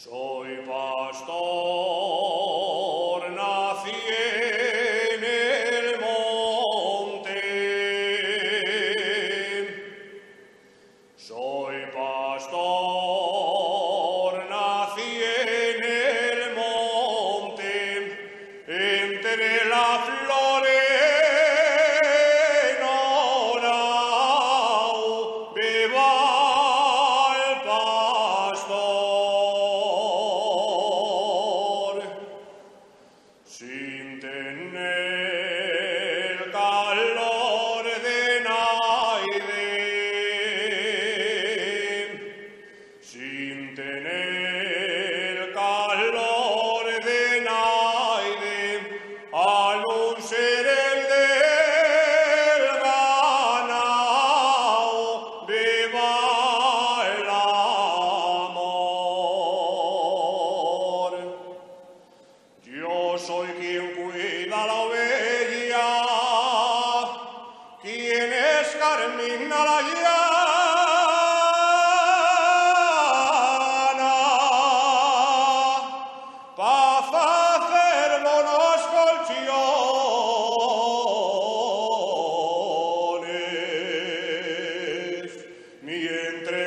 Soy pastor, nací en el monte. Soy pastor, nací en el monte, entre las flores enamorado, viva el pastor, sin tener calor de nadie, sin tener calor de nadie, al un ser el del ganado, viva el amor. Yo soy quien cuida la oveja, quien escarmina la llana, pa' hacer buenos colchones, mientras